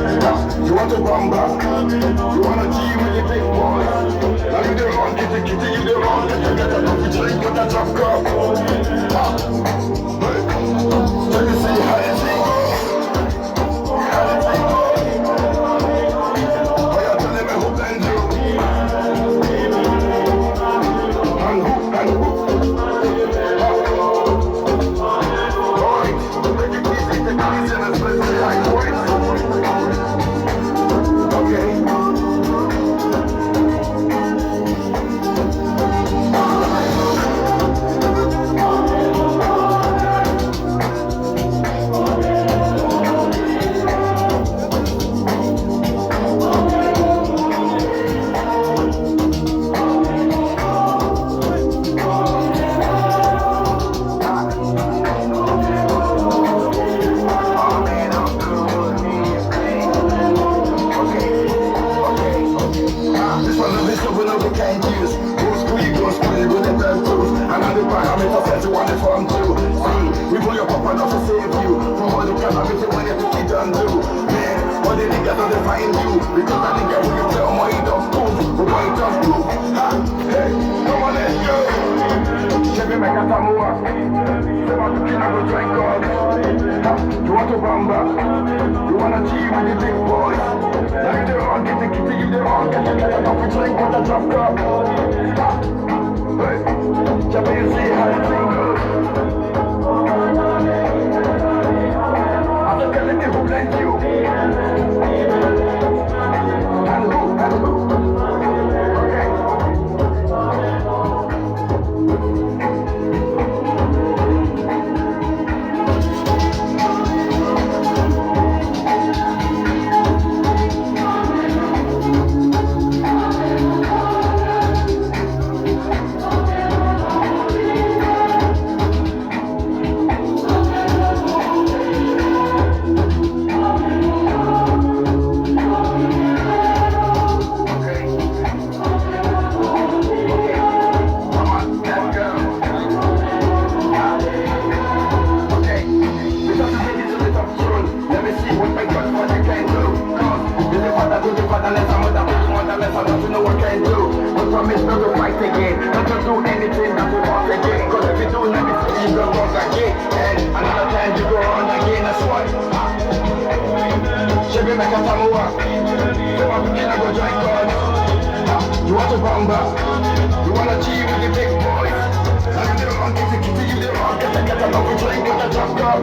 You want to bamba? You want to G with the big boys? Now you the wrong, kitty, you the wrong. Get a coffee drink with a drop cup. Hey, let me see how you sing. Oh, you're telling me who blend you? And who? Alright, take it easy, and let's play like boys. Okay. Because I think I will tell my don't move, but why don't move? Hey, come on, let's go. Chevy make a tamua. Say what you can go drink on. You want to bamba? You want to cheat with the big boys? Now you the wrong, get the kitty, you the wrong. Get a coffee drink with a drop cup. Hey, Chevy, you see how you think goes. I'm just telling you who blends you. You want to bamba? You want to cheat with the big boys? Now you the wrong, get the kitty, you the wrong. Get a coffee drink with a drop cup.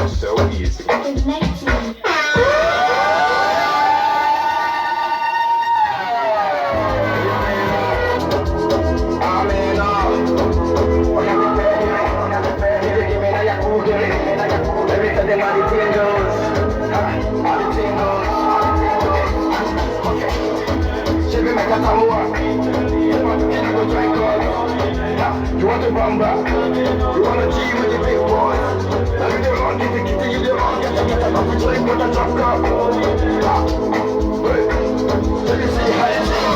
So easy. You want to bamba? You want to G with the big boys? Now you the wrong, get the kitty, you the wrong. Get a coffee drink with a drop cup. Hey, let me see how you sing.